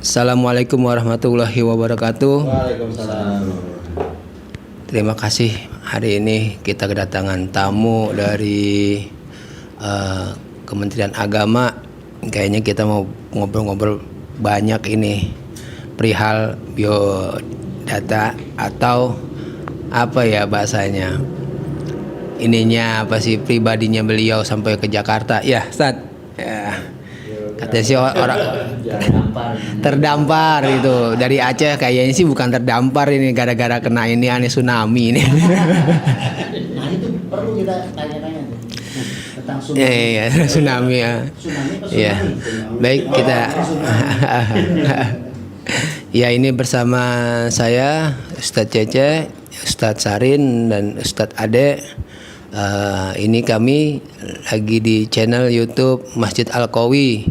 Assalamualaikum warahmatullahi wabarakatuh. Waalaikumsalam. Terima kasih, hari ini kita kedatangan tamu dari Kementerian Agama. Kayaknya kita mau ngobrol-ngobrol banyak ini perihal biodata atau apa ya bahasanya, ininya apa sih, pribadinya beliau sampai ke Jakarta ya, Ustaz ya. Katanya sih orang terdampar itu dari Aceh, kayaknya sih bukan terdampar ini gara-gara kena ini aneh tsunami ini. Nah itu perlu kita tanya-tanya tuh tentang tsunami. Iya, tsunami ya. Iya. Baik, kita ya, ini bersama saya Ustadz Cece, Ustadz Sarin dan Ustadz Ade. Ini kami lagi di channel YouTube Masjid Al-Qawi,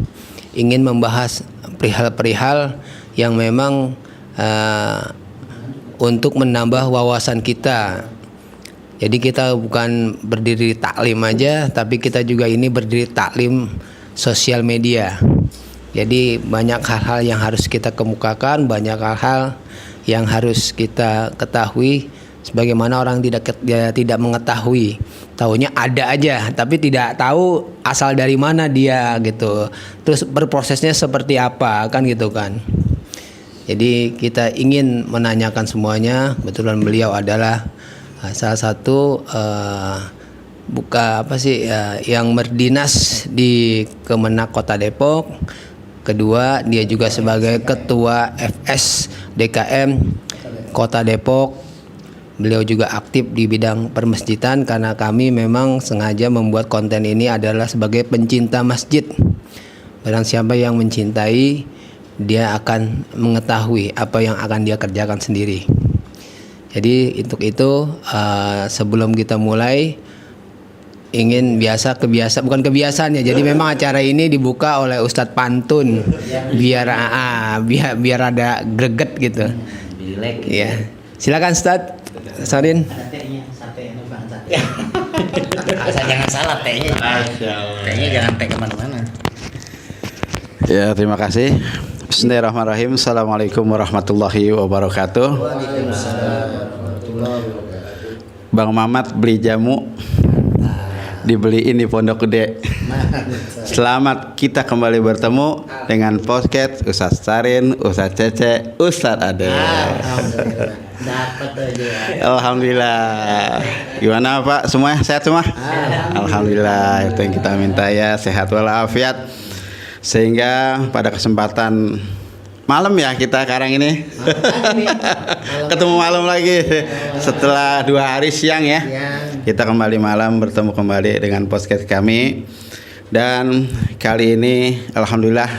ingin membahas perihal-perihal yang memang untuk menambah wawasan kita. Jadi kita bukan berdiri taklim aja, tapi kita juga ini berdiri taklim sosial media. Jadi banyak hal-hal yang harus kita kemukakan, banyak hal-hal yang harus kita ketahui. Sebagaimana orang tidak mengetahui, taunya ada aja, tapi tidak tahu asal dari mana dia gitu. Terus berprosesnya seperti apa kan gitu kan. Jadi kita ingin menanyakan semuanya. Kebetulan beliau adalah salah satu yang berdinas di Kemenak Kota Depok. Kedua, dia juga sebagai Ketua FS DKM Kota Depok. Beliau juga aktif di bidang permasjidan, karena kami memang sengaja membuat konten ini adalah sebagai pencinta masjid. Barang siapa yang mencintai, dia akan mengetahui apa yang akan dia kerjakan sendiri. Jadi untuk itu sebelum kita mulai, ingin bukan kebiasaan ya. Jadi memang acara ini dibuka oleh Ustadz Pantun biar ada greget gitu. Ya. Silakan Ustadz Sarin. Ada tehnya, sate numpang sate. Asal jangan salah tehnya. Tehnya jangan teh kemana-mana. Ya, terima kasih. Bismillahirrahmanirrahim. Assalamualaikum warahmatullahi wabarakatuh. Bang Mamat beli jamu, dibeliin di Pondok Gede. Selamat kita kembali bertemu dengan podcast Ustadz Sarin, Ustadz Cece, Ustadz Ade. Dapat aja. Alhamdulillah. Gimana Pak? Semua sehat semua? Alhamdulillah. Itu yang kita minta ya, sehat walafiat. Sehingga pada kesempatan malam ya kita sekarang ini ketemu malam lagi setelah 2 hari siang ya. Kita kembali malam bertemu kembali dengan podcast kami. Dan kali ini alhamdulillah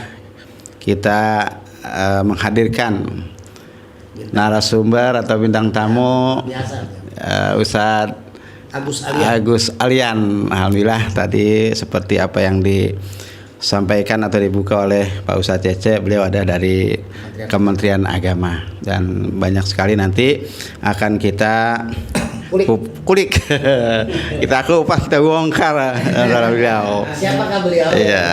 kita menghadirkan narasumber atau bintang tamu Ustadz Agus Alian. Alhamdulillah tadi seperti apa yang disampaikan atau dibuka oleh Pak Ustadz Cece, beliau ada dari Kementerian Agama, dan banyak sekali nanti akan kita kulik. Kita kupas, kita bongkar beliau. Siapakah beliau? Iya.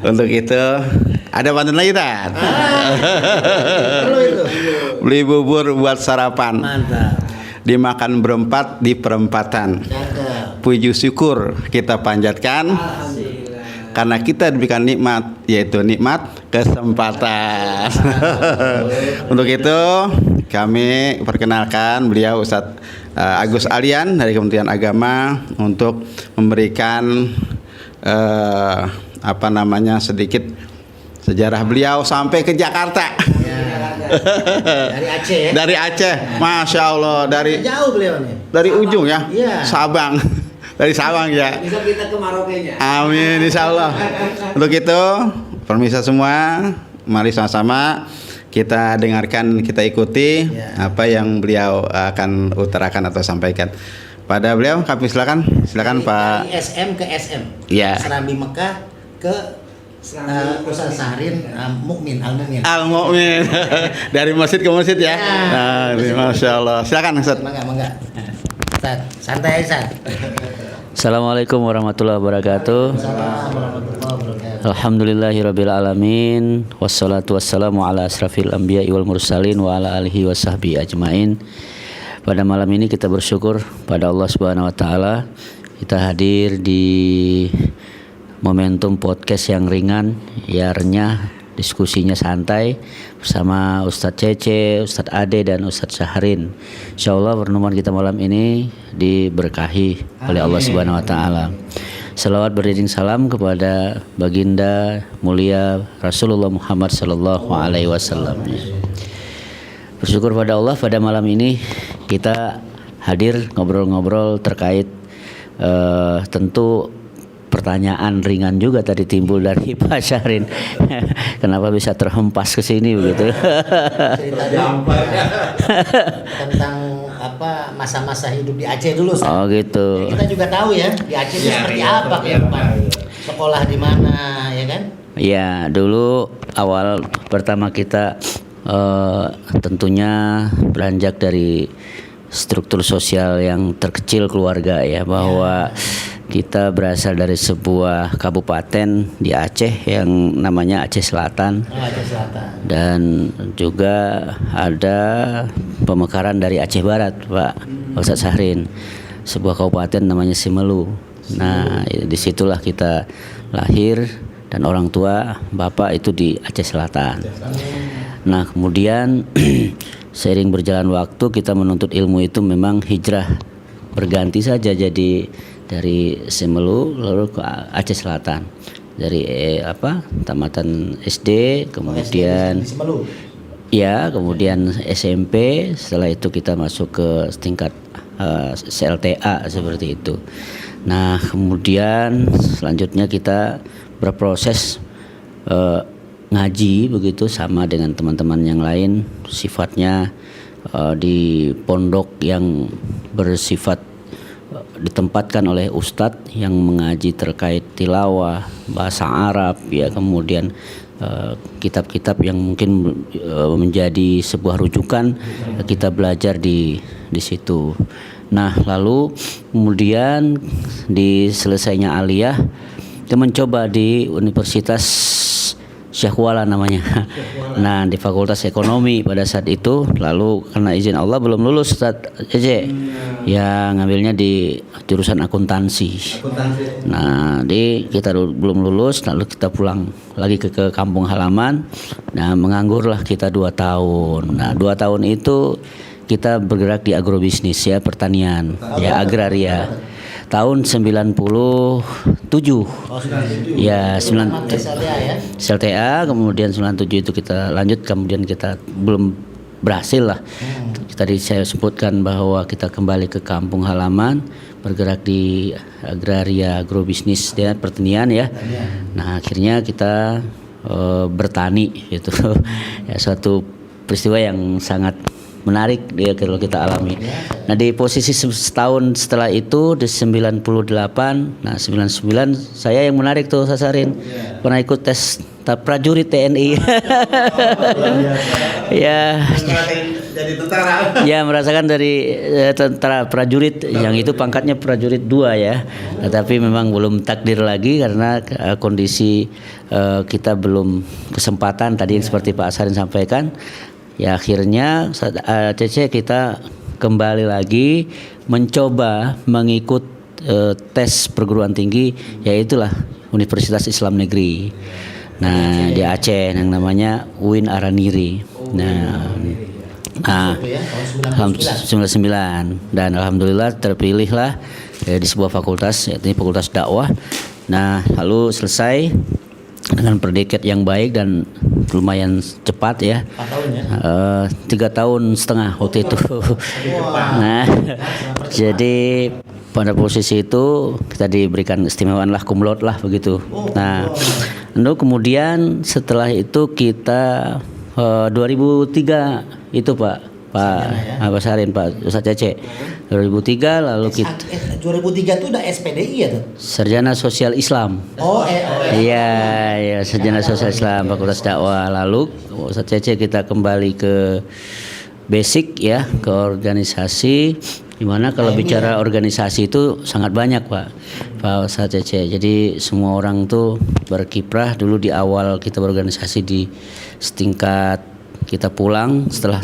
Untuk itu ada pantun lagi Tan. Beli bubur buat sarapan. Mantap. Dimakan berempat di perempatan. Puji syukur kita panjatkan. Karena kita diberikan nikmat, yaitu nikmat kesempatan. Untuk itu kami perkenalkan beliau Ustadz Agus Alian dari Kementerian Agama untuk memberikan sedikit sejarah beliau sampai ke Jakarta. Dari Aceh ya? Dari Aceh, Masya Allah. Jauh beliau nih. Dari Sabang, ujung ya? Iya. Sabang. Dari Sabang ya. Bisa kita ke Marokenya. Amin, insya Allah. Untuk itu, permisa semua, mari sama-sama kita dengarkan, kita ikuti apa yang beliau akan utarakan atau sampaikan. Pada beliau, kami silakan Pak. Dari SM ke SM. Ya. Serambi Mekah ke Ustadz Sarin Al-Mu'min. Dari masjid ke masjid ya. Masya Allah. Silakan Ustaz. Mangga. Ustaz, santai Ustaz. Assalamualaikum warahmatullahi wabarakatuh. Assalamualaikum warahmatullahi wabarakatuh. Alhamdulillahirabbil alamin wassalatu wassalamu ala asrafil anbiya'i wal mursalin wa ala alihi wasahbihi ajmain. Pada malam ini kita bersyukur pada Allah Subhanahu wa taala kita hadir di momentum podcast yang ringan, ya renyah, diskusinya santai bersama Ustadz Cece, Ustadz Ade dan Ustadz Syahrin. Insyaallah pertemuan kita malam ini diberkahi oleh Allah Subhanahu wa taala. Salawat beriring salam kepada baginda mulia Rasulullah Muhammad sallallahu alaihi wasallam. Bersyukur pada Allah pada malam ini kita hadir ngobrol-ngobrol terkait tentu pertanyaan ringan juga tadi timbul dari Pak Syahrin. Kenapa bisa terhempas ke sini begitu? Tentang apa masa-masa hidup di Aceh dulu. Oh gitu. Kita juga tahu ya di Aceh itu seperti apa kehidupan. Sekolah di mana ya kan? Ya dulu awal pertama kita tentunya beranjak dari struktur sosial yang terkecil keluarga ya, bahwa kita berasal dari sebuah kabupaten di Aceh yang namanya Aceh Selatan. Aceh Selatan. Dan juga ada pemekaran dari Aceh Barat, Pak Ustadz Syahrin, sebuah kabupaten namanya Simelu. Nah, disitulah kita lahir dan orang tua bapak itu di Aceh Selatan. Nah, kemudian seiring berjalan waktu kita menuntut ilmu itu memang hijrah berganti saja, jadi dari Simelu lalu ke Aceh Selatan, dari tamatan SD, kemudian ya kemudian SMP, setelah itu kita masuk ke tingkat CLTA seperti itu. Nah kemudian selanjutnya kita berproses ngaji begitu sama dengan teman-teman yang lain, sifatnya di pondok yang bersifat ditempatkan oleh ustadz yang mengaji terkait tilawah, bahasa Arab ya, kemudian kitab-kitab yang mungkin menjadi sebuah rujukan kita belajar di situ. Nah lalu kemudian di selesainya aliyah kita mencoba di Universitas Syahkuala namanya. Nah di Fakultas Ekonomi pada saat itu, lalu karena izin Allah belum lulus Ustaz Ece, ya ngambilnya di jurusan akuntansi. Nah kita belum lulus, lalu kita pulang lagi ke kampung halaman. Nah menganggurlah kita 2 tahun. Nah 2 tahun itu kita bergerak di agrobisnis ya, pertanian ya, agraria. Tahun 97 ya, SLTA, kemudian 97 itu kita lanjut, kemudian kita belum berhasil lah. Tadi saya sebutkan bahwa kita kembali ke kampung halaman, bergerak di agraria, agrobisnis dan pertanian ya. Nah akhirnya kita bertani gitu. Ya, suatu peristiwa yang sangat menarik dia kalau kita alami. Nah di posisi setahun setelah itu di 98, nah 99 saya yang menarik tuh Sasarin, pernah ikut tes prajurit TNI. Ya, jadi tentara. Ya merasakan dari tentara prajurit yang itu pangkatnya prajurit 2 ya. Nah, tapi memang belum takdir lagi karena kondisi kita belum kesempatan tadi seperti Pak Asarin sampaikan. Ya akhirnya Cece kita kembali lagi mencoba mengikut tes perguruan tinggi, yaitulah Universitas Islam Negeri. Nah di Aceh yang namanya UIN Araniri. Nah 99 dan alhamdulillah terpilihlah di sebuah fakultas, yaitu Fakultas Dakwah. Nah lalu selesai dengan predikat yang baik dan lumayan cepat ya. 3 tahun setengah waktu itu. Nah, jadi pada posisi itu kita diberikan istimewaan lah, cum laude lah begitu. Nah, lalu kemudian setelah itu kita 2003 itu Pak Sarin, Pak Ustadz Cece 2003 lalu kita 2003 itu udah SPDI ya tuh? Sarjana Sosial Islam. Iya, Sarjana Sosial Islam Fakultas Dakwah. Lalu Ustadz Cece kita kembali ke basic ya, ke organisasi. Dimana kalau bicara organisasi itu sangat banyak Pak Ustadz Cece. Jadi semua orang tuh berkiprah dulu di awal kita berorganisasi di setingkat kita pulang setelah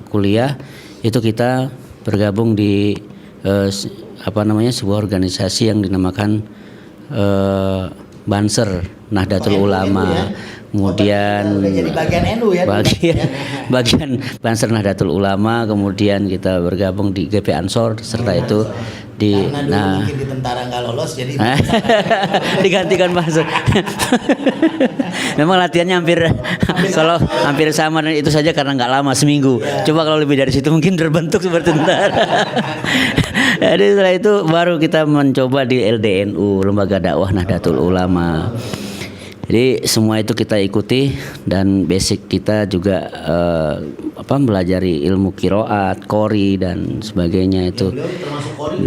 kuliah itu kita bergabung di sebuah organisasi yang dinamakan Banser Nahdlatul Ulama. Kemudian udah jadi bagian NU ya. bagian Banser Nahdlatul Ulama, kemudian kita bergabung di GP Ansor serta itu Karena dulu mungkin di tentara nggak lolos jadi digantikan Banser. Memang latihannya hampir sama dan itu saja karena nggak lama seminggu. Coba kalau lebih dari situ mungkin terbentuk seperti tentara. Jadi setelah itu baru kita mencoba di LDNU, Lembaga Dakwah Nahdlatul Ulama. Jadi semua itu kita ikuti dan basic kita juga belajari ilmu qiraat, qori dan sebagainya itu.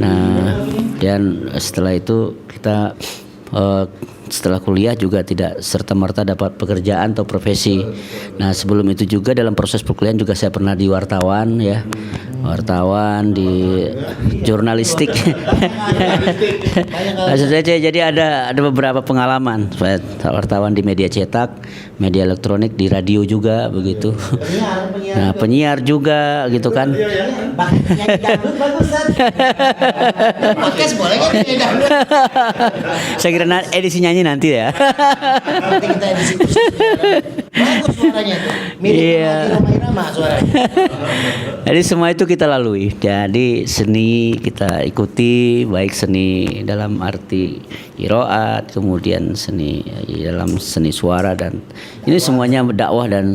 Nah, dan setelah itu kita setelah kuliah juga tidak serta-merta dapat pekerjaan atau profesi. Nah, sebelum itu juga dalam proses perkuliahan juga saya pernah di wartawan ya. Wartawan di jurnalistik. Maksud saya jadi ada beberapa pengalaman. Saya wartawan di media cetak, media elektronik, di radio juga begitu. Nah, penyiar juga gitu kan. Podcast boleh kan nyanyi dangdut? Saya kira edisi nyanyi nanti ya. Nanti kita edisi khusus. Bagus suaranya tuh. Mirip Roma Irama suaranya. Jadi semua itu kita lalui. Jadi seni kita ikuti, baik seni dalam arti qiraat, kemudian seni dalam seni suara, dan ini semuanya dakwah dan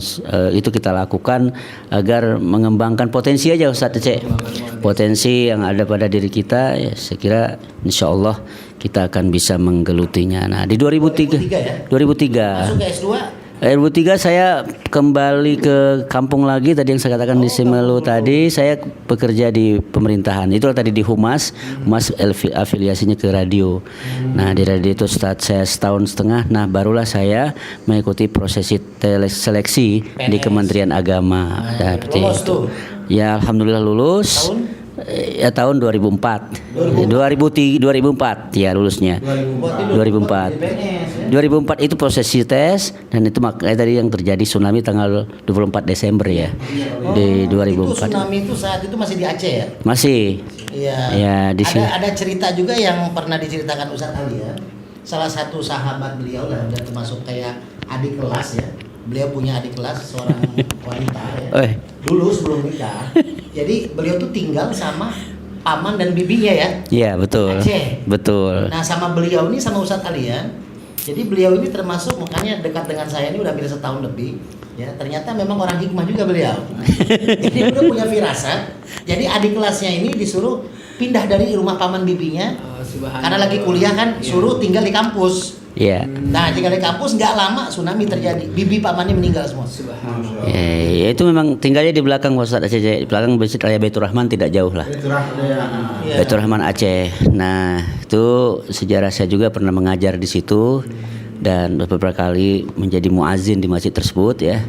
itu kita lakukan agar mengembangkan potensi aja Ustadz Cece. Potensi yang ada pada diri kita ya, saya kira insya Allah kita akan bisa menggelutinya. Nah di 2003 Masuk ke S2. 2003 saya kembali ke kampung lagi, tadi yang saya katakan di Simelu tadi, saya bekerja di pemerintahan. Itu tadi di Humas afiliasinya ke radio. Nah di radio itu saya setahun setengah. Nah barulah saya mengikuti prosesi seleksi di Kementerian Agama. Nah, Lulus tuh. Ya alhamdulillah lulus. Tahun 2004 2004 ya lulusnya 2004 itu prosesi tes, dan itu makanya tadi yang terjadi tsunami tanggal 24 Desember ya di 2004. Itu tsunami itu saat itu masih di Aceh ya? Masih. Iya. Ya di sini. Ada cerita juga yang pernah diceritakan Ustadz Ali ya. Salah satu sahabat beliau lah, dan termasuk kayak adik kelas ya. Beliau punya adik kelas seorang wanita ya. Dulu sebelum nikah. Jadi beliau tuh tinggal sama paman dan bibinya ya. Iya betul. Aceh. Betul. Nah sama beliau ini sama Ustadz Ali ya. Jadi beliau ini termasuk, makanya dekat dengan saya ini udah hampir setahun lebih. Ya ternyata memang orang hikmah juga beliau. Jadi beliau punya firasat. Jadi adik kelasnya ini disuruh pindah dari rumah paman bibinya. Karena lagi kuliah kan, suruh tinggal di kampus. Iya. Nah tinggal di kampus nggak lama tsunami terjadi. Bibi pamannya meninggal semua. Ya itu memang tinggalnya di belakang Ustadz Aceh, di belakang Masjid Raya Baitur Rahman, tidak jauh lah. Baitur Rahman Aceh. Nah itu sejarah saya juga pernah mengajar di situ dan beberapa kali menjadi muazin di masjid tersebut ya.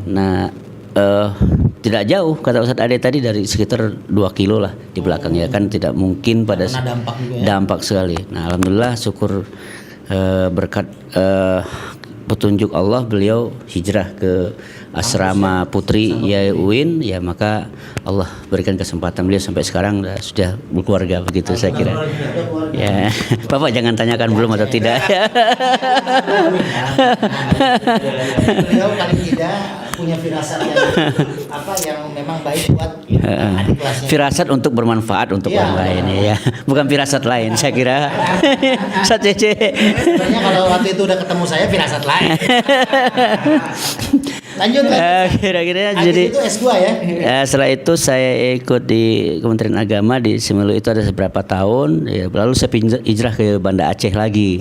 Nah tidak jauh kata Ustadz Ade tadi, dari sekitar 2 kilo lah di belakangnya, kan tidak mungkin pada dampak sekali. Nah alhamdulillah syukur berkat petunjuk Allah beliau hijrah ke asrama Putri Yai Uin ya, maka Allah berikan kesempatan beliau sampai sekarang sudah berkeluarga begitu saya kira. Ya, Bapak jangan tanyakan belum atau tidak. Beliau paling tidak punya firasat yang memang baik buat adik kelasnya. Firasat untuk bermanfaat untuk orang lain ya, bukan firasat lain saya kira. Ustaz Cece. Sebenarnya kalau waktu itu udah ketemu saya firasat lain. Lanjut. Kira-kira jadi jadi itu S2 ya. Setelah itu saya ikut di Kementerian Agama di Simelu, itu ada beberapa tahun ya, lalu saya hijrah ke Banda Aceh lagi.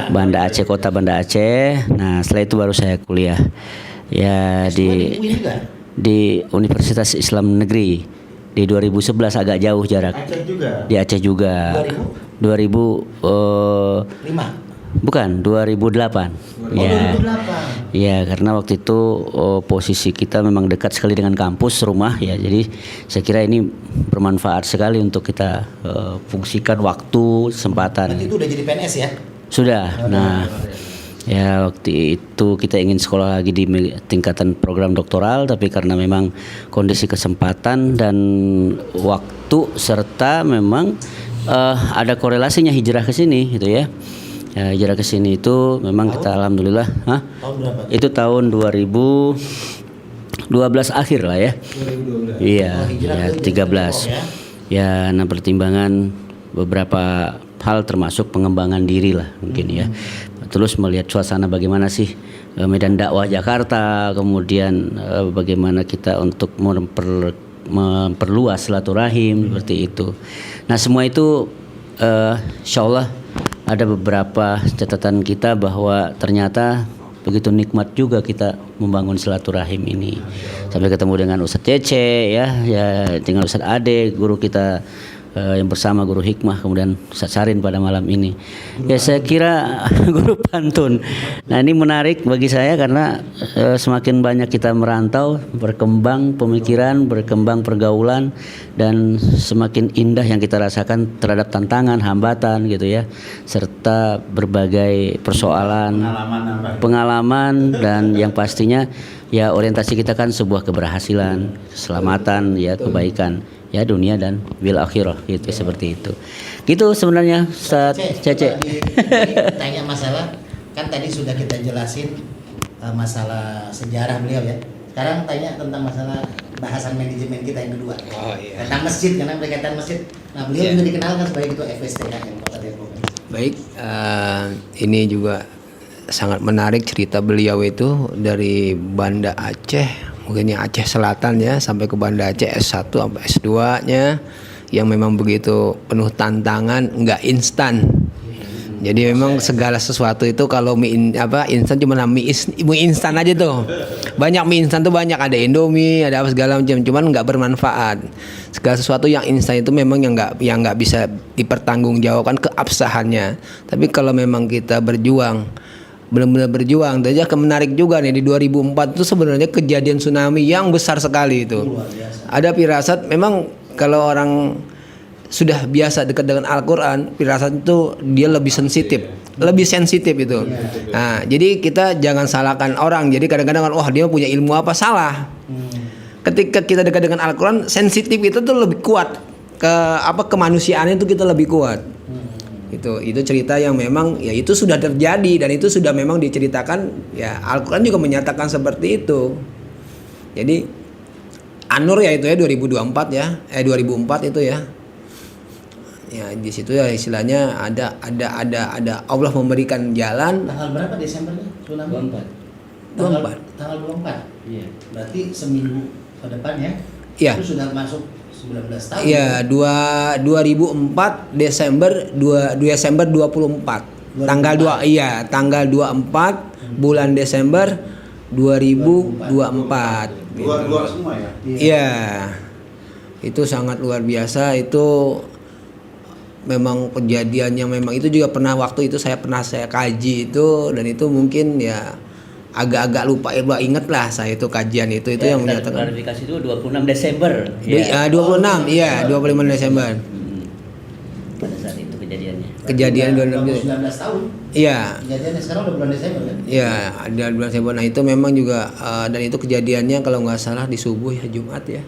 Banda Aceh, kota Banda Aceh. Nah setelah itu baru saya kuliah ya di Universitas Islam Negeri di 2011, agak jauh jarak. Aceh juga. Di Aceh juga. 2005. Bukan, 2008. Ya. 2008. Ya, karena waktu itu posisi kita memang dekat sekali dengan kampus rumah ya. Jadi saya kira ini bermanfaat sekali untuk kita fungsikan waktu, kesempatan. Berarti itu udah jadi PNS ya? Sudah. Nah, ya waktu itu kita ingin sekolah lagi di tingkatan program doktoral, tapi karena memang kondisi kesempatan dan waktu serta memang ada korelasinya hijrah ke sini gitu ya. Ya, hijrah ke sini itu memang kita alhamdulillah, Tahun berapa? itu tahun 2012 akhir lah ya. 2012. Iya, hijrah ya ke 13. Depok ya? Ya, nah pertimbangan beberapa hal termasuk pengembangan diri lah mungkin ya. Terus melihat suasana bagaimana sih medan dakwah Jakarta, kemudian bagaimana kita untuk memperluas silaturahim seperti itu. Nah, semua itu insya Allah ada beberapa catatan kita bahwa ternyata begitu nikmat juga kita membangun silaturahim ini. Sampai ketemu dengan Ustadz Cece ya dengan Ustadz Ade, guru kita yang bersama guru hikmah, kemudian Ustadz Sarin pada malam ini. Ya saya kira guru pantun. Nah, ini menarik bagi saya karena semakin banyak kita merantau, berkembang pemikiran, berkembang pergaulan, dan semakin indah yang kita rasakan terhadap tantangan, hambatan gitu ya, serta berbagai persoalan, pengalaman dan yang pastinya ya orientasi kita kan sebuah keberhasilan, keselamatan, ya kebaikan. Ya dunia dan bil akhirah gitu seperti itu. Gitu sebenarnya Ustaz Cece. Tanya masalah kan tadi sudah kita jelasin masalah sejarah beliau ya. Sekarang tanya tentang masalah bahasan manajemen kita yang kedua. Oh, iya. Tentang masjid karena berkaitan masjid. Nah, beliau juga dikenalkan sebagai ketua FSTKM Kota Depok. Baik, ini juga sangat menarik cerita beliau itu dari Banda Aceh, mungkin yang Aceh Selatan ya, sampai ke Banda Aceh S1 sampai S2-nya yang memang begitu penuh tantangan, nggak instan. Jadi memang segala sesuatu itu kalau instan cuma mie instan aja tuh. Banyak mie instan tuh banyak, ada Indomie, ada apa segala macam, cuman nggak bermanfaat. Segala sesuatu yang instan itu memang yang nggak bisa dipertanggungjawabkan keabsahannya. Tapi kalau memang kita berjuang, benar-benar berjuang, dan aja menarik juga nih di 2004 itu sebenarnya kejadian tsunami yang besar sekali itu. Ada firasat memang kalau orang sudah biasa dekat dengan Al-Quran, firasat itu dia lebih sensitif itu. Nah, jadi kita jangan salahkan orang. Jadi kadang-kadang dia punya ilmu apa, salah. Ketika kita dekat dengan Al-Quran, sensitif itu tuh lebih kuat, kemanusiaan itu kita lebih kuat. Itu cerita yang memang ya itu sudah terjadi dan itu sudah memang diceritakan ya, Al-Quran juga menyatakan seperti itu. Jadi An-Nur ya itu ya 2024 ya 2004 itu ya. Ya di situ ya istilahnya ada Allah memberikan jalan. Tanggal berapa Desembernya? 24. Tanggal 24. Iya. Berarti seminggu ke depan ya. Iya. Itu sudah masuk 19 tahun. Iya, 2004 Desember 24. Tanggal 24 bulan Desember 2024. Dua semua ya. Iya. Itu sangat luar biasa, itu memang kejadian yang memang itu juga waktu itu saya kaji itu, dan itu mungkin ya agak-agak lupa ingat lah saya itu kajian itu Ya, yang menyatakan klarifikasi itu 26 Desember. 26 iya 25 Desember. Pada saat itu kejadiannya. Kejadian 19 tahun. Iya. Kejadiannya sekarang udah bulan Desember kan? Iya, ada bulan Desember. Nah, itu memang juga dan itu kejadiannya kalau nggak salah di subuh ya, Jumat ya.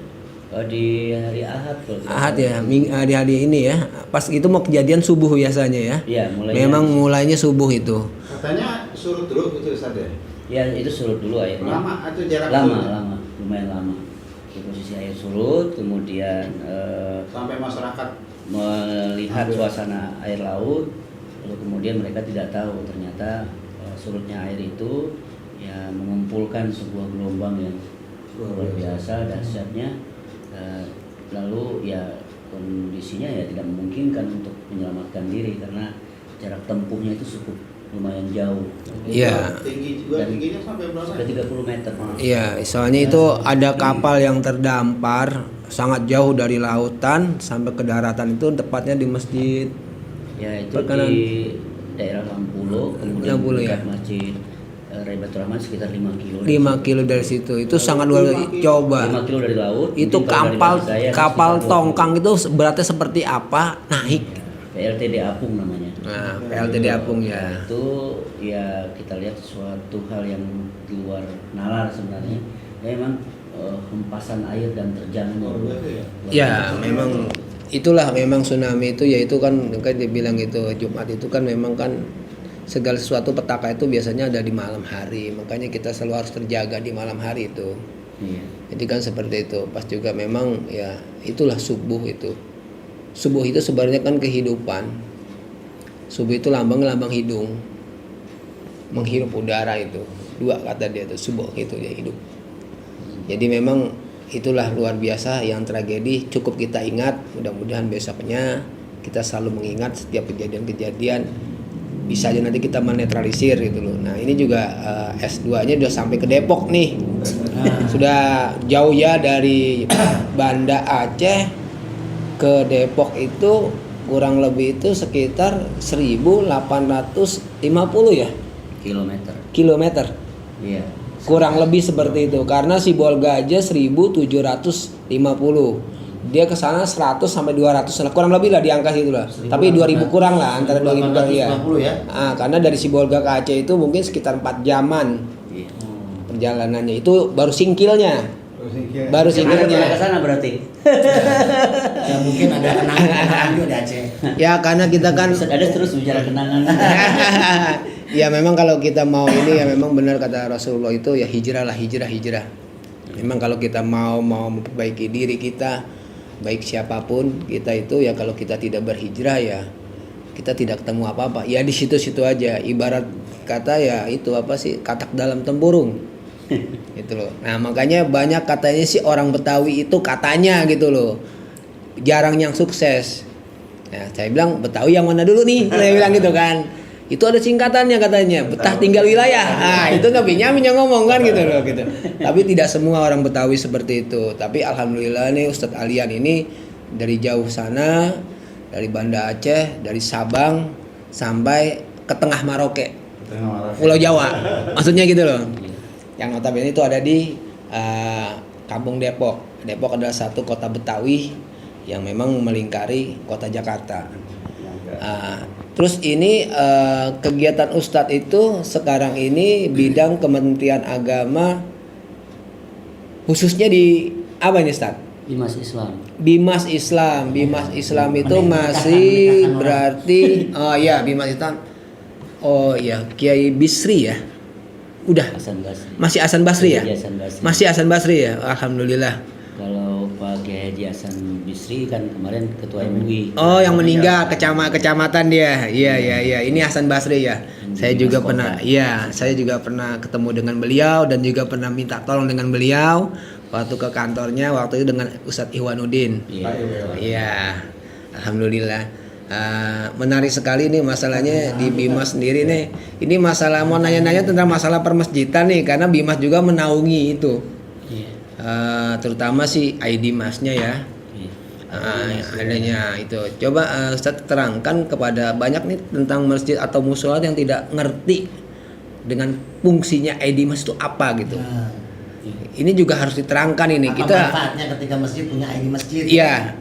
Di hari Ahad kalau tidak Ahad salah. ya, di hari ini ya. Pas itu mau kejadian subuh biasanya ya. Iya, mulainya. Memang mulainya subuh itu. Katanya surut dulu gitu Ustaz ya. Ya, itu surut dulu airnya. Lama atau jarak Lama, lumayan lama. Di posisi air surut, kemudian sampai masyarakat melihat suasana air laut, lalu kemudian mereka tidak tahu ternyata surutnya air itu ya mengumpulkan sebuah gelombang yang luar biasa dahsyatnya. Lalu ya kondisinya ya tidak memungkinkan untuk menyelamatkan diri karena jarak tempuhnya itu cukup lumayan jauh. Iya. Tingginya sampai berapa? Sudah 30 meter. Iya, soalnya itu ada kapal yang terdampar sangat jauh dari lautan sampai ke daratan, itu tepatnya di masjid. Ya itu Perkenan. di daerah Lampulo, kemudian Lampulo, dekat ya. Masjid Raibatul Rahman sekitar 5 kilo. 5 kilo dari situ. Itu sangat luar coba. 5 kilo dari laut. Itu mungkin kalau dari kapal Batak Daya kapal sekitar 20. tongkang itu beratnya seperti apa? Naik. PLTD Apung namanya. Nah, PLTD Apung ya. Itu ya kita lihat suatu hal yang di luar nalar sebenarnya. Ya, memang hempasan air dan terjangan. Ya, memang itulah memang tsunami itu yaitu kan dibilang itu Jumat itu kan memang kan segala sesuatu petaka itu biasanya ada di malam hari. Makanya kita selalu harus terjaga di malam hari itu. Iya. Jadi kan seperti itu. Pas juga memang ya itulah subuh itu. Subuh itu sebenarnya kan kehidupan. Subuh itu lambang hidung. Menghirup udara itu. 2 kata dia itu subuh itu dia hidup. Jadi memang itulah luar biasa yang tragedi cukup kita ingat. Mudah-mudahan besoknya kita selalu mengingat setiap kejadian-kejadian. Bisa aja nanti kita menetralisir gitu loh. Nah ini juga S2-nya udah sampai ke Depok nih. Sudah jauh ya dari Banda Aceh ke Depok itu kurang lebih itu sekitar 1850 ya kilometer. Iya. Kurang lebih seperti itu karena si Bolga aja 1750. Dia ke sana 100 sampai 200 lah, kurang lebih lah di angka situ lah. Tapi 2000 kurang lah, antara 2000 kurang ya. Karena dari Sibolga ke Aceh itu mungkin sekitar 4 jaman perjalanannya. Itu baru singkilnya. Baru Ada singkilnya. ke sana berarti. Ya mungkin ada kenangan juga di Aceh. Ya karena kita kan Ada terus bicara kenangan. ya memang kalau kita mau ini ya memang benar kata Rasulullah itu ya hijrah. Memang kalau kita mau memperbaiki diri kita baik siapapun kita itu ya kalau kita tidak berhijrah ya kita tidak ketemu apa-apa. Ya di situ-situ aja. Ibarat kata ya itu apa sih katak dalam tempurung. Gitu loh. Nah, makanya banyak katanya sih orang Betawi itu katanya gitu loh. Jarang yang sukses. Nah, saya bilang Betawi yang mana dulu nih? Saya bilang gitu kan. Itu ada singkatannya katanya, betah tinggal wilayah. Ah, itu Nabi Nyamin yang ngomong kan gitu loh gitu. Tapi tidak semua orang Betawi seperti itu. Tapi alhamdulillah nih Ustadz Alian ini dari jauh sana, dari Banda Aceh, dari Sabang sampai ke tengah Maroke. Pulau Jawa. Maksudnya gitu loh. Yang notabene itu ada di Kampung Depok. Depok adalah satu kota Betawi yang memang melingkari kota Jakarta. Terus ini kegiatan Ustadz itu sekarang ini bidang Kementerian Agama khususnya di apa ini Ustadz? Bimas Islam. Bimas Islam itu masih berarti Bimas Islam. Oh iya, Kiai Bisri ya. Udah. Hasan Basri. Masih Hasan Basri ya? Hasan Basri. Masih Hasan Basri ya. Alhamdulillah. Kalau Pak Kiai Haji Hasan Bisri kan kemarin ketua MUI. Oh, yang meninggal kecamatan dia. Iya. Ini Hasan Basri ya. Saya juga pernah ketemu dengan beliau dan juga pernah minta tolong dengan beliau waktu ke kantornya waktu itu dengan Ustadz Ihwanuddin. Iya. Alhamdulillah. Menarik sekali nih masalahnya di Bimas sendiri nih. Ini masalah mau nanya-nanya tentang masalah permasjidan nih karena Bimas juga menaungi itu. Terutama si ID Masnya ya. Adanya itu. Coba Ustadz terangkan kepada banyak nih tentang masjid atau musola yang tidak ngerti dengan fungsinya ID Mas itu apa gitu. Ini juga harus diterangkan ini. Apa Kita manfaatnya ketika masjid punya ID masjid? iya,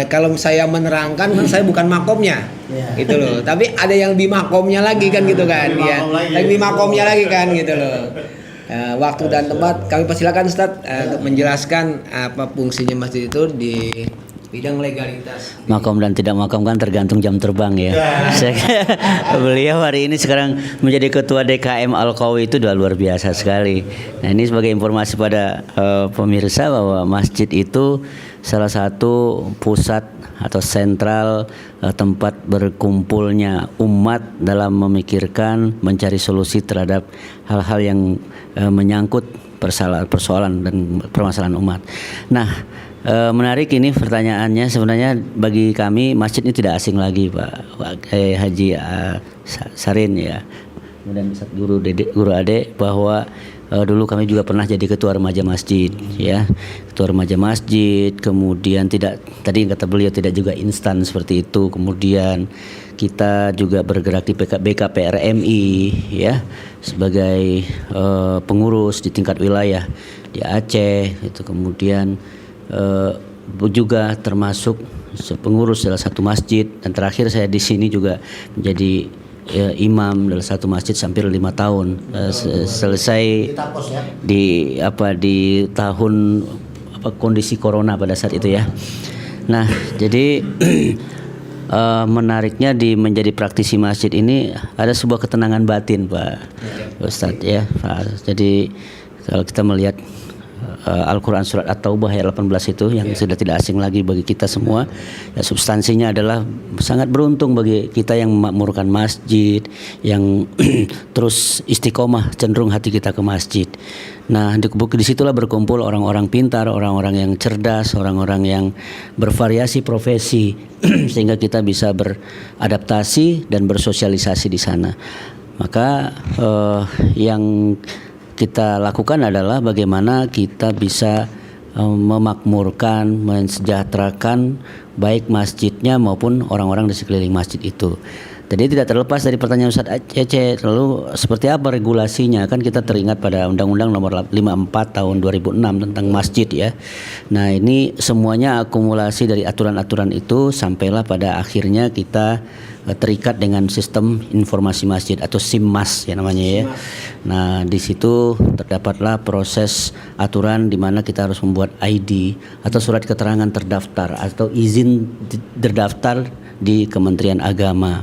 kalau saya menerangkan kan saya bukan makomnya. Iya. Gitu loh. Tapi ada yang lebih makomnya lagi kan gitu kan. Ya. Lebih makomnya lagi kan gitu loh. Waktu dan tempat kami persilakan Ustadz untuk menjelaskan apa fungsinya masjid itu di bidang legalitas. Makom dan tidak makom kan tergantung jam terbang ya. Beliau hari ini sekarang menjadi ketua DKM Al-Qawi itu udah luar biasa sekali. Nah ini sebagai informasi pada pemirsa bahwa masjid itu salah satu pusat atau sentral tempat berkumpulnya umat dalam memikirkan mencari solusi terhadap hal-hal yang menyangkut persoalan dan permasalahan umat. Nah menarik ini pertanyaannya sebenarnya bagi kami masjid ini tidak asing lagi Pak Haji Sarin ya. Kemudian Guru Ade bahwa dulu kami juga pernah jadi ketua remaja masjid ya. Ketua remaja masjid, kemudian tidak tadi kata beliau tidak juga instan seperti itu. Kemudian kita juga bergerak di BKPRMI ya sebagai pengurus di tingkat wilayah di Aceh itu, kemudian juga termasuk pengurus salah satu masjid, dan terakhir saya di sini juga menjadi imam dalam satu masjid hampir 5 tahun. Selesai di tahun kondisi corona pada saat itu ya. Nah, jadi menariknya menjadi praktisi masjid ini ada sebuah ketenangan batin, Pak Ustadz ya. Jadi kalau kita melihat Al-Quran surat At-Taubah ayat 18 itu yang sudah tidak asing lagi bagi kita semua, ya, substansinya adalah sangat beruntung bagi kita yang memakmurkan masjid, yang terus istiqomah cenderung hati kita ke masjid. Nah, disitulah berkumpul orang-orang pintar, orang-orang yang cerdas, orang-orang yang bervariasi profesi sehingga kita bisa beradaptasi dan bersosialisasi di sana. Maka yang kita lakukan adalah bagaimana kita bisa memakmurkan, mensejahterakan baik masjidnya maupun orang-orang di sekeliling masjid itu. Jadi tidak terlepas dari pertanyaan Ustadz Cece, lalu seperti apa regulasinya? Kan kita teringat pada Undang-Undang Nomor 54 Tahun 2006 tentang masjid ya. Nah, ini semuanya akumulasi dari aturan-aturan itu sampailah pada akhirnya kita terikat dengan sistem informasi masjid atau SIMMAS ya namanya ya. Nah, di situ terdapatlah proses aturan di mana kita harus membuat ID atau surat keterangan terdaftar atau izin terdaftar di Kementerian Agama.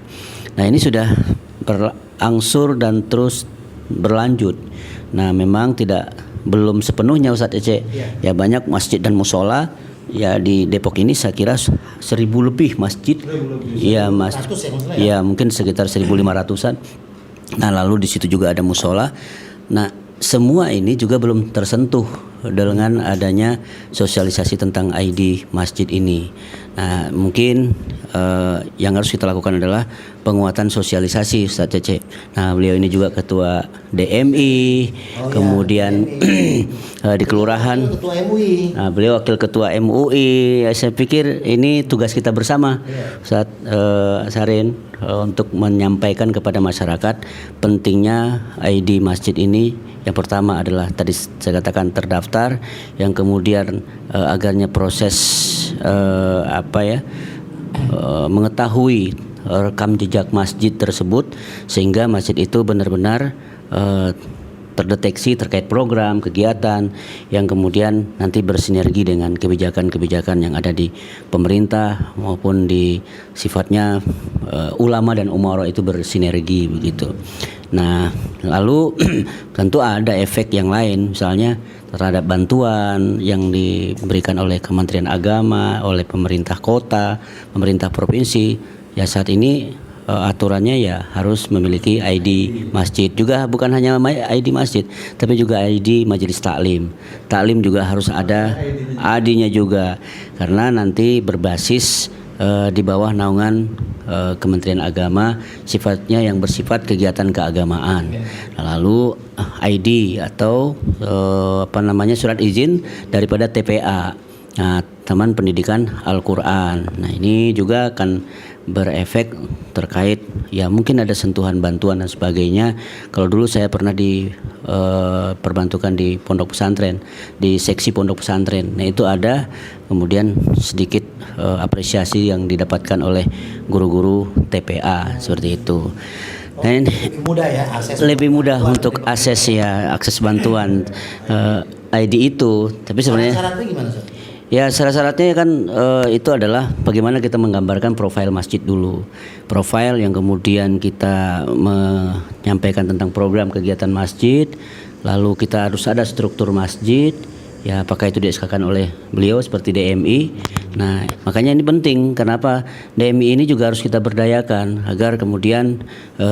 Nah, ini sudah berangsur dan terus berlanjut. Nah, memang belum sepenuhnya Ustadz Ece. Ya, banyak masjid dan musola. Ya, di Depok ini saya kira 1.000 lebih masjid. Iya, ya mungkin sekitar 1.500-an. Nah, lalu di situ juga ada musola. Nah, semua ini juga belum tersentuh dengan adanya sosialisasi tentang ID masjid ini. Nah, mungkin yang harus kita lakukan adalah penguatan sosialisasi Ustadz Cece. Nah, beliau ini juga ketua DMI, kemudian di kelurahan. Ketua MUI. Nah, beliau wakil ketua MUI. Ya, saya pikir ini tugas kita bersama, Ustadz Sarin, untuk menyampaikan kepada masyarakat pentingnya ID masjid ini. Yang pertama adalah tadi saya katakan terdaftar, yang kemudian agarnya proses mengetahui rekam jejak masjid tersebut sehingga masjid itu benar-benar terdeteksi terkait program, kegiatan yang kemudian nanti bersinergi dengan kebijakan-kebijakan yang ada di pemerintah maupun di sifatnya ulama dan umara itu bersinergi begitu. Nah, lalu tentu ada efek yang lain, misalnya terhadap bantuan yang diberikan oleh Kementerian Agama, oleh pemerintah kota, pemerintah provinsi. Ya, saat ini aturannya ya harus memiliki ID masjid. Juga bukan hanya ID masjid, tapi juga ID majelis taklim. Taklim juga harus ada ID-nya juga, karena nanti berbasis di bawah naungan Kementerian Agama, sifatnya yang bersifat kegiatan keagamaan. Lalu ID atau surat izin daripada TPA, Taman Pendidikan Al-Quran. Nah, ini juga akan berefek terkait ya mungkin ada sentuhan bantuan dan sebagainya. Kalau dulu saya pernah perbantukan di pondok pesantren, di seksi pondok pesantren. Nah, itu ada kemudian sedikit apresiasi yang didapatkan oleh guru-guru TPA seperti itu. Dan lebih mudah ya akses. Lebih mudah untuk akses bantuan ID itu. Tapi sebenarnya syaratnya gimana, Sob? Ya, syarat-syaratnya kan itu adalah bagaimana kita menggambarkan profil masjid dulu. Profil yang kemudian kita menyampaikan tentang program kegiatan masjid. Lalu kita harus ada struktur masjid. Ya, apakah itu di-SK-kan oleh beliau seperti DMI. Nah, makanya ini penting. Kenapa DMI ini juga harus kita berdayakan agar kemudian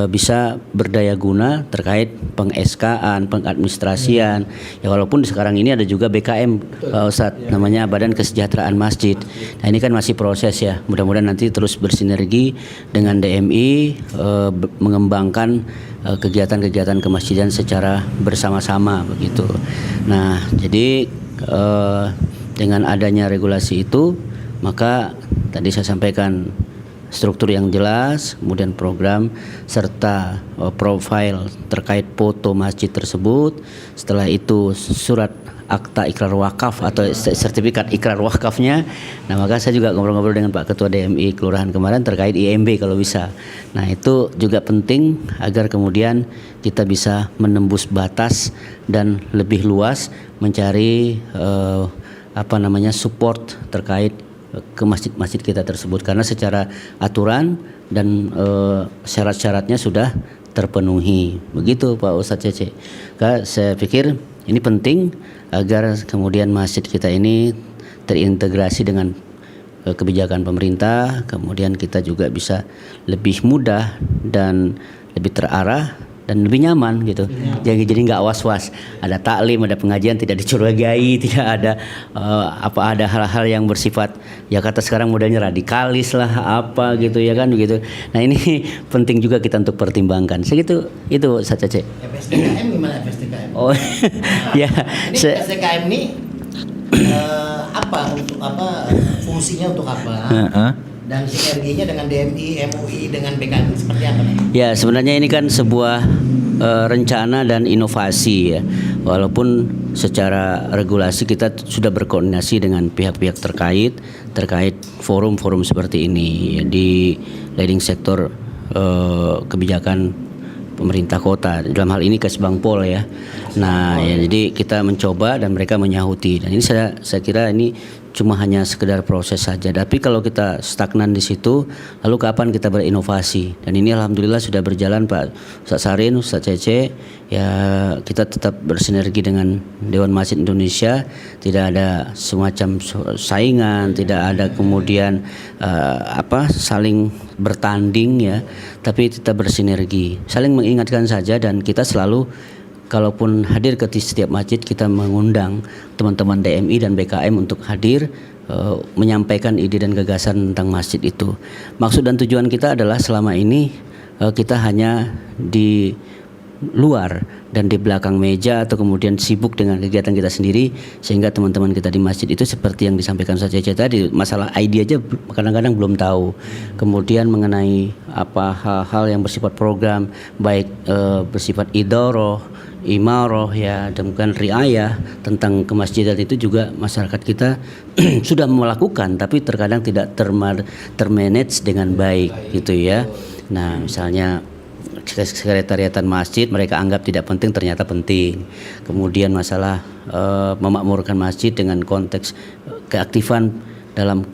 bisa berdaya guna terkait peng-SK-an, pengadministrasian. Ya, walaupun sekarang ini ada juga BKM, Ustadz, namanya Badan Kesejahteraan Masjid. Nah, ini kan masih proses ya. Mudah-mudahan nanti terus bersinergi dengan DMI mengembangkan kegiatan-kegiatan kemasjidan secara bersama-sama begitu. Nah, jadi dengan adanya regulasi itu, maka tadi saya sampaikan struktur yang jelas, kemudian program serta profil terkait foto masjid tersebut. Setelah itu surat akta ikrar wakaf atau sertifikat ikrar wakafnya. Nah, maka saya juga ngobrol-ngobrol dengan Pak Ketua DMI Kelurahan kemarin terkait IMB kalau bisa. Nah, itu juga penting agar kemudian kita bisa menembus batas dan lebih luas mencari support terkait ke masjid-masjid kita tersebut, karena secara aturan dan syarat-syaratnya sudah terpenuhi. Begitu Pak Ustadz Cece. Saya pikir ini penting agar kemudian masjid kita ini terintegrasi dengan kebijakan pemerintah, kemudian kita juga bisa lebih mudah dan lebih terarah dan lebih nyaman gitu. Jadi nggak was-was. Ada taklim, ada pengajian, tidak dicurigai, tidak ada ada hal-hal yang bersifat ya kata sekarang modelnya radikalis lah apa gitu ya kan begitu. Nah, ini penting juga kita untuk pertimbangkan. Segitu itu saja Cek. FSDKM gimana FSDKM? Oh ya. Ini FSDKM ini fungsinya untuk apa? Dan sinerginya dengan DMI, MUI, dengan BKM seperti apa nih? Ya, sebenarnya ini kan sebuah rencana dan inovasi ya. Walaupun secara regulasi kita sudah berkoordinasi dengan pihak-pihak terkait forum-forum seperti ini ya, di leading sektor kebijakan pemerintah kota, dalam hal ini Kesbangpol ya. Nah, ya, jadi kita mencoba dan mereka menyahuti. Dan ini saya kira ini cuma hanya sekedar proses saja. Tapi kalau kita stagnan di situ, lalu kapan kita berinovasi? Dan ini alhamdulillah sudah berjalan Pak Ustaz Sarin, Ustaz Cece. Ya, kita tetap bersinergi dengan Dewan Masjid Indonesia. Tidak ada semacam saingan, tidak ada kemudian saling bertanding ya. Tapi kita bersinergi, saling mengingatkan saja, dan kita selalu kalaupun hadir ke setiap masjid kita mengundang teman-teman DMI dan BKM untuk hadir menyampaikan ide dan gagasan tentang masjid itu. Maksud dan tujuan kita adalah selama ini kita hanya di luar dan di belakang meja atau kemudian sibuk dengan kegiatan kita sendiri, sehingga teman-teman kita di masjid itu seperti yang disampaikan Ustaz Cece tadi, masalah ID aja kadang-kadang belum tahu. Kemudian mengenai hal-hal yang bersifat program, baik bersifat idoroh, imaroh ya, dan bukan riayah tentang kemasjidan itu juga masyarakat kita sudah melakukan, tapi terkadang tidak termanage dengan baik gitu ya. Nah, misalnya sekretariatan masjid mereka anggap tidak penting, ternyata penting. Kemudian masalah memakmurkan masjid dengan konteks keaktifan dalam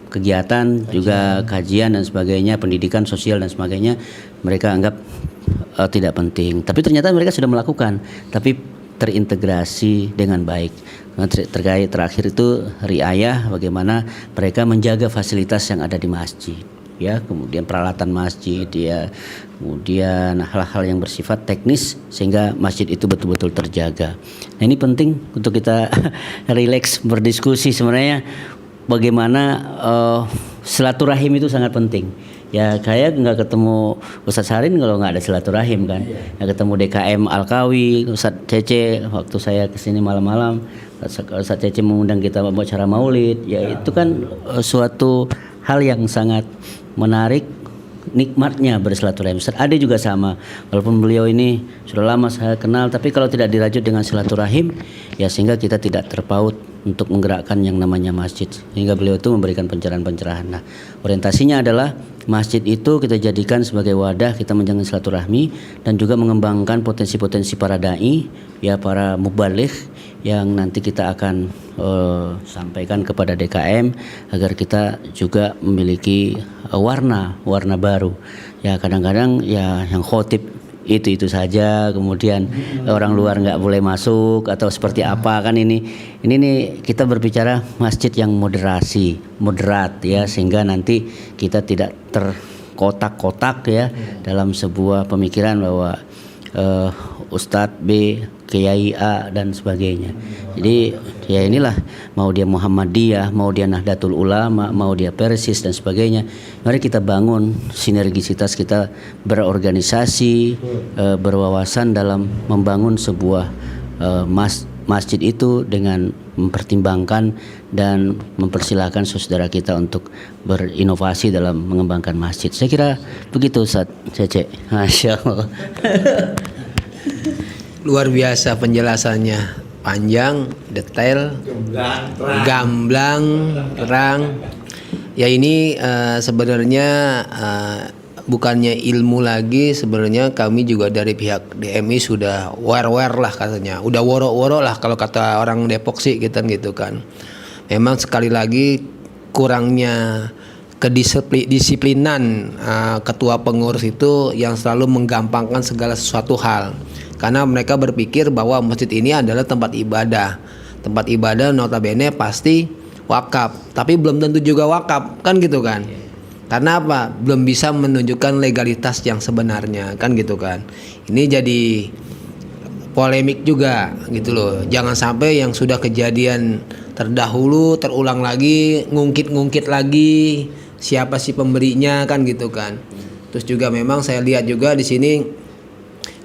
kegiatan juga kajian dan sebagainya, pendidikan sosial dan sebagainya, mereka anggap tidak penting. Tapi ternyata mereka sudah melakukan, tapi terintegrasi dengan baik. Terkait terakhir itu riayah, bagaimana mereka menjaga fasilitas yang ada di masjid. Ya, kemudian peralatan masjid ya, kemudian hal-hal yang bersifat teknis sehingga masjid itu betul-betul terjaga. Nah, ini penting untuk kita rileks berdiskusi sebenarnya bagaimana silaturahim itu sangat penting. Ya, kayak nggak ketemu Ustadz Sarin kalau nggak ada silaturahim kan. Nggak ketemu DKM Alkawi, Ustadz Cece waktu saya kesini malam-malam, Ustadz Cece mengundang kita buat acara maulid. Ya, itu kan suatu hal yang sangat menarik, nikmatnya bersilaturahim. Ustaz Ade juga sama, walaupun beliau ini sudah lama saya kenal, tapi kalau tidak dirajut dengan silaturahim, ya sehingga kita tidak terpaut untuk menggerakkan yang namanya masjid. Sehingga beliau itu memberikan pencerahan-pencerahan. Nah, orientasinya adalah masjid itu kita jadikan sebagai wadah kita menjaga silaturahmi dan juga mengembangkan potensi-potensi para dai, ya para mubaligh yang nanti kita akan sampaikan kepada DKM agar kita juga memiliki warna warna baru. Ya, kadang-kadang ya yang khotib itu saja, kemudian orang luar nggak boleh masuk atau seperti apa kan. Ini nih kita berbicara masjid yang moderat ya, sehingga nanti kita tidak terkotak-kotak ya dalam sebuah pemikiran bahwa Ustadz B, Kiai A dan sebagainya. Jadi ya inilah, mau dia Muhammadiyah, mau dia Nahdlatul Ulama, mau dia Persis dan sebagainya. Mari kita bangun sinergisitas, kita berorganisasi, berwawasan dalam membangun sebuah masjid itu dengan mempertimbangkan dan mempersilahkan saudara kita untuk berinovasi dalam mengembangkan masjid. Saya kira begitu Ustaz Cece. Masya Allah. Luar biasa penjelasannya, panjang, detail, gamblang, terang. Ya ini sebenarnya bukannya ilmu lagi, sebenarnya kami juga dari pihak DMI sudah aware lah katanya, udah woro-woro lah kalau kata orang Depok sih gitu kan. Memang sekali lagi kurangnya kedisiplinan ketua pengurus itu yang selalu menggampangkan segala sesuatu hal, karena mereka berpikir bahwa masjid ini adalah tempat ibadah notabene pasti wakaf, tapi belum tentu juga wakaf kan gitu kan. Karena apa? Belum bisa menunjukkan legalitas yang sebenarnya kan gitu kan. Ini jadi polemik juga gitu loh. Jangan sampai yang sudah kejadian terdahulu terulang lagi, ngungkit lagi siapa sih pemberinya kan gitu kan. Terus juga memang saya lihat juga di sini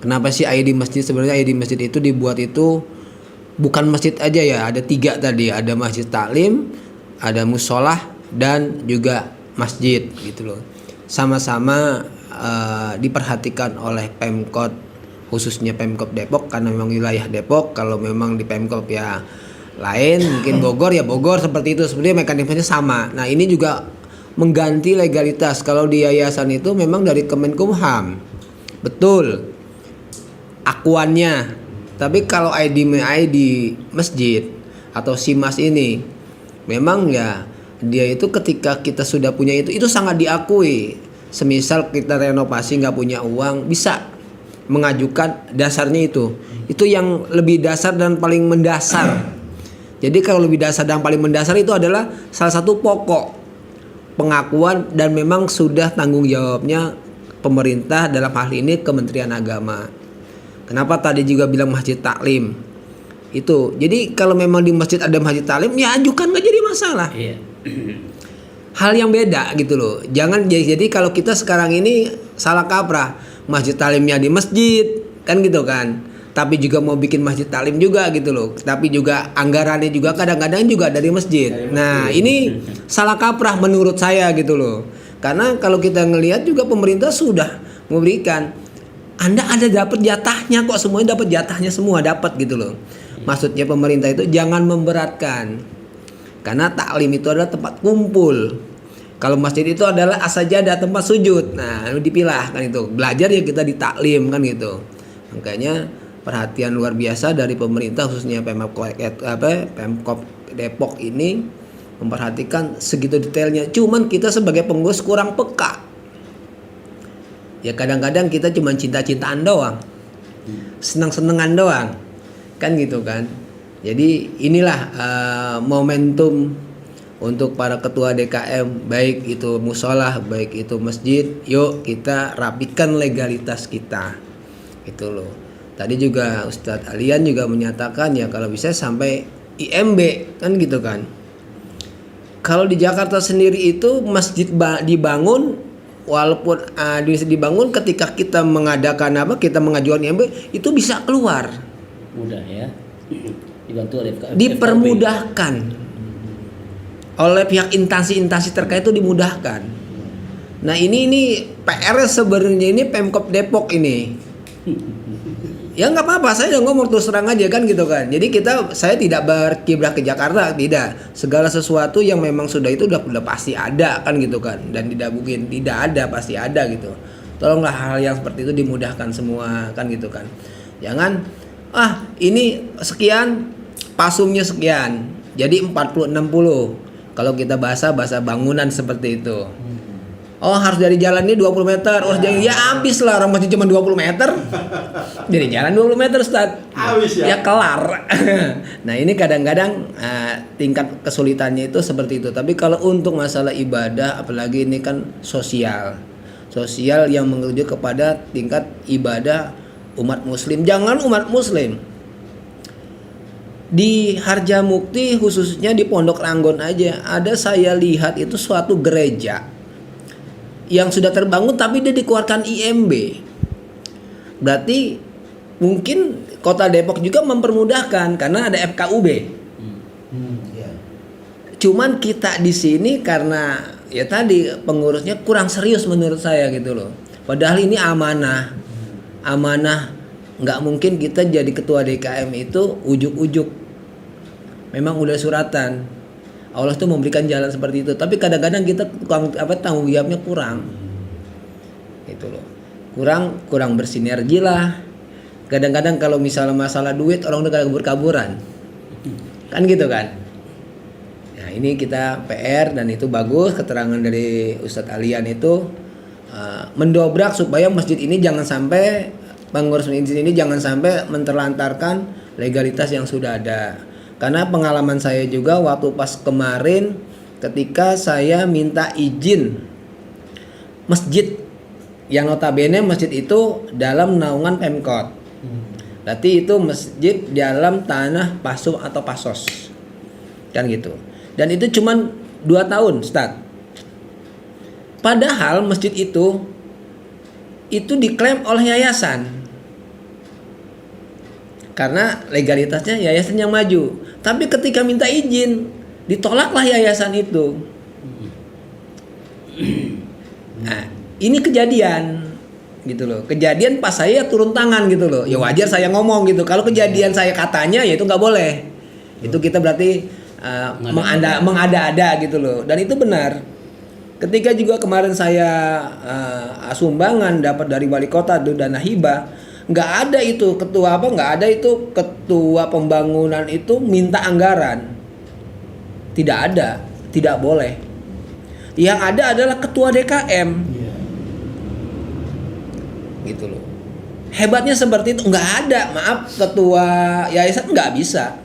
kenapa sih ID masjid, sebenarnya ID masjid itu dibuat itu bukan masjid aja ya, ada 3 tadi, ada masjid taklim, ada musolah dan juga masjid gitu loh. Sama-sama diperhatikan oleh Pemkot, khususnya Pemkot Depok karena memang wilayah Depok. Kalau memang di Pemkot ya lain, mungkin Bogor ya Bogor, seperti itu. Sebenarnya mekanismenya sama. Nah ini juga mengganti legalitas. Kalau di yayasan itu memang dari Kemenkumham, betul akuannya. Tapi kalau ID masjid atau SIMAS ini memang ya dia itu ketika kita sudah punya itu sangat diakui. Semisal kita renovasi nggak punya uang, bisa mengajukan dasarnya itu yang lebih dasar dan paling mendasar. Jadi kalau lebih dasar dan paling mendasar itu adalah salah satu pokok pengakuan dan memang sudah tanggung jawabnya pemerintah, dalam hal ini Kementerian Agama. Kenapa tadi juga bilang masjid taklim itu? Jadi kalau memang di masjid ada masjid taklim ya ajukan, nggak jadi masalah. Iya. Hal yang beda gitu loh. Jangan jadi kalau kita sekarang ini salah kaprah, masjid taklimnya di masjid kan gitu kan. Tapi juga mau bikin masjid taklim juga gitu loh. Tapi juga anggarannya juga kadang-kadang juga dari masjid. Nah, ini salah kaprah menurut saya gitu loh. Karena kalau kita ngelihat juga pemerintah sudah memberikan, Anda ada dapat jatahnya kok, semuanya dapat jatahnya, semua dapat gitu loh. Maksudnya pemerintah itu jangan memberatkan. Karena taklim itu adalah tempat kumpul. Kalau masjid itu adalah asajadah, tempat sujud. Nah, dipilah kan itu. Belajar ya kita di taklim kan gitu. Makanya perhatian luar biasa dari pemerintah, khususnya Pemkop Depok ini memperhatikan segitu detailnya. Cuman kita sebagai pengurus kurang peka. Ya kadang-kadang kita cuma cinta-cintaan doang, senang-senangan doang, kan gitu kan. Jadi inilah momentum untuk para ketua DKM, baik itu musolah, baik itu masjid. Yuk kita rapikan legalitas kita, gitu loh. Tadi juga Ustadz Alian juga menyatakan ya kalau bisa sampai IMB kan gitu kan. Kalau di Jakarta sendiri itu masjid dibangun, walaupun dibangun ketika kita mengadakan kita mengajukan IMB itu bisa keluar. Mudah ya. Dibantu oleh dipermudahkan oleh pihak instansi terkait itu dimudahkan. Nah ini PR sebenarnya ini Pemkop Depok ini. Ya nggak apa-apa, saya udah ngomong terus terang aja kan gitu kan. Jadi saya tidak berkiblat ke Jakarta, tidak. Segala sesuatu yang memang sudah itu udah pasti ada kan gitu kan. Dan tidak mungkin tidak ada, pasti ada gitu. Tolonglah hal yang seperti itu dimudahkan semua kan gitu kan. Jangan ini sekian, pasumnya sekian, jadi 40-60. Kalau kita bahasa bangunan seperti itu. Oh harus dari jalannya 20 meter. Oh jadi ya habis lah, orang masih cuma 20 meter. Dari jalan 20 meter Ustaz. Habis ya. Ya kelar. Nah ini kadang-kadang tingkat kesulitannya itu seperti itu. Tapi kalau untuk masalah ibadah, apalagi ini kan sosial yang menuju kepada tingkat ibadah umat muslim. Jangan umat muslim di Harjamukti, khususnya di Pondok Ranggon aja, ada saya lihat itu suatu gereja yang sudah terbangun tapi dia dikeluarkan IMB. Berarti mungkin Kota Depok juga mempermudahkan karena ada FKUB. Ya. Cuman kita di sini karena ya tadi pengurusnya kurang serius menurut saya gitu loh. Padahal ini amanah. Amanah, nggak mungkin kita jadi ketua DKM itu ujuk-ujuk. Memang udah suratan. Allah tuh memberikan jalan seperti itu. Tapi kadang-kadang kita tanggung jawabnya kurang. Gitu loh. Kurang bersinergi lah. Kadang-kadang kalau misalnya masalah duit orang udah kabur-kaburan. Kan gitu kan. Nah, ini kita PR dan itu bagus keterangan dari Ustadz Alian itu mendobrak supaya masjid ini jangan sampai pengurus masjid ini jangan sampai menterlantarkan legalitas yang sudah ada. Karena pengalaman saya juga waktu pas kemarin ketika saya minta izin masjid yang notabene masjid itu dalam naungan Pemkot. Berarti itu masjid dalam tanah pasum atau pasos. Kan gitu. Dan itu cuman 2 tahun, Ustaz. Padahal masjid itu diklaim oleh yayasan. Karena legalitasnya yayasan yang maju. Tapi ketika minta izin, ditolaklah yayasan itu. Nah, ini kejadian gitu loh. Kejadian pas saya turun tangan gitu loh. Ya wajar saya ngomong gitu. Kalau kejadian saya katanya ya itu nggak boleh. Itu kita berarti mengada-ada gitu loh. Dan itu benar. Ketika juga kemarin saya sumbangan dapat dari wali kota itu dana hibah, nggak ada itu ketua pembangunan itu minta anggaran. Tidak ada, tidak boleh. Yang ada adalah ketua DKM. Gitu loh. Hebatnya seperti itu, nggak ada, maaf, ketua yayasan nggak bisa.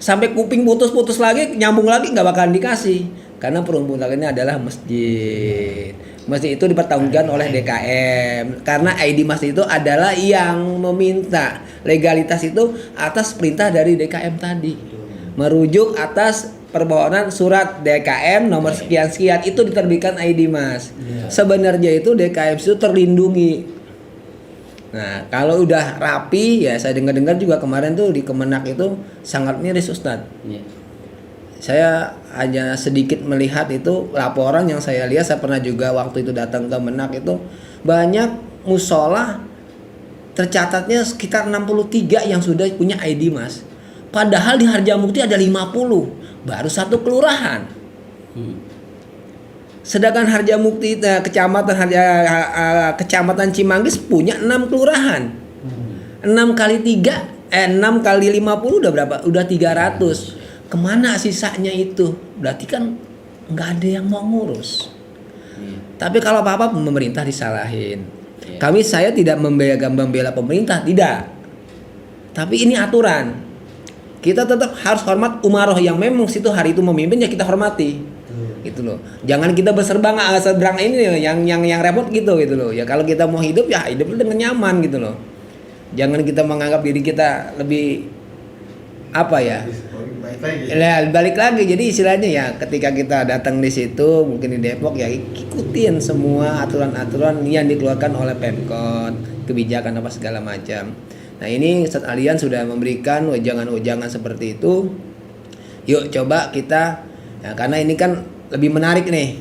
Sampai kuping putus-putus lagi, nyambung lagi nggak bakalan dikasih. Karena peruntukannya adalah masjid. Masjid itu dipertanggungjawabkan oleh DKM. Karena ID masjid itu adalah yang meminta. Legalitas itu atas perintah dari DKM tadi. Merujuk atas permohonan surat DKM nomor sekian-sekian itu diterbitkan ID Mas. Sebenarnya itu DKM itu terlindungi. Nah, kalau udah rapi ya saya dengar-dengar juga kemarin tuh di Kemenak itu sangat miris Ustadz. Saya hanya sedikit melihat itu laporan yang saya lihat, saya pernah juga waktu itu datang ke Menak itu banyak musola tercatatnya sekitar 63 yang sudah punya ID Mas. Padahal di Harjamukti ada 50, baru 1 kelurahan. Sedangkan Harjamukti kecamatan Cimanggis punya 6 kelurahan. 6 kali 50 udah berapa? Udah 300. Kemana sisanya itu? Berarti kan nggak ada yang mau ngurus. Tapi kalau apa-apa pemerintah disalahin. Saya tidak membela pemerintah, tidak. Tapi ini aturan. Kita tetap harus hormat umaroh yang memang situ hari itu memimpin ya kita hormati. Gitu loh. Jangan kita berserang ini yang repot gitu loh. Ya kalau kita mau hidup ya hidup dengan nyaman gitu loh. Jangan kita menganggap diri kita lebih apa ya? Balik lagi, jadi istilahnya ya ketika kita datang di situ mungkin di Depok ya ikutin semua aturan-aturan yang dikeluarkan oleh Pemkot, kebijakan apa segala macam. Nah ini Ustadz Alian sudah memberikan wejangan-wejangan seperti itu. Yuk coba kita ya, karena ini kan lebih menarik nih.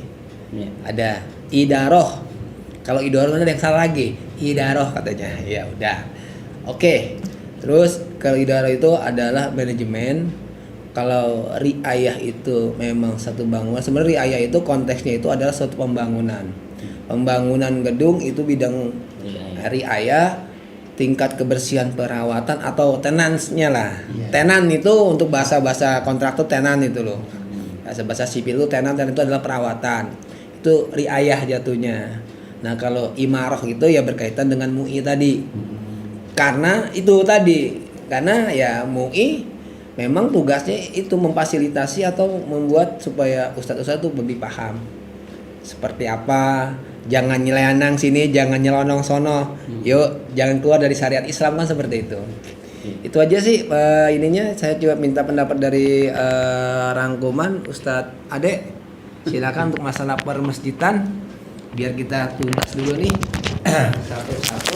Ada idaroh. Kalau idaroh ada yang salah lagi. Idaroh katanya. Ya udah. Oke. Terus kalau idaroh itu adalah manajemen. Kalau riayah itu memang satu bangunan. Sebenarnya riayah itu konteksnya itu adalah suatu pembangunan. Pembangunan gedung itu bidang riayah, tingkat kebersihan perawatan atau tenansnya lah. Tenan itu untuk bahasa-bahasa kontraktor tenan itu loh. Bahasa-bahasa sipil itu tenan dan itu adalah perawatan. Itu riayah jatuhnya. Nah kalau imaroh itu ya berkaitan dengan MUI tadi. Karena itu tadi. Karena ya MUI memang tugasnya itu memfasilitasi atau membuat supaya ustadz-ustadz itu lebih paham seperti apa, jangan nyelenang sini, jangan nyelonong sono, yuk jangan keluar dari syariat Islam kan seperti itu. Itu aja sih ininya. Saya coba minta pendapat dari rangkuman Ustadz Ade, silakan untuk masalah permasjidan biar kita tuntas dulu nih satu-satu.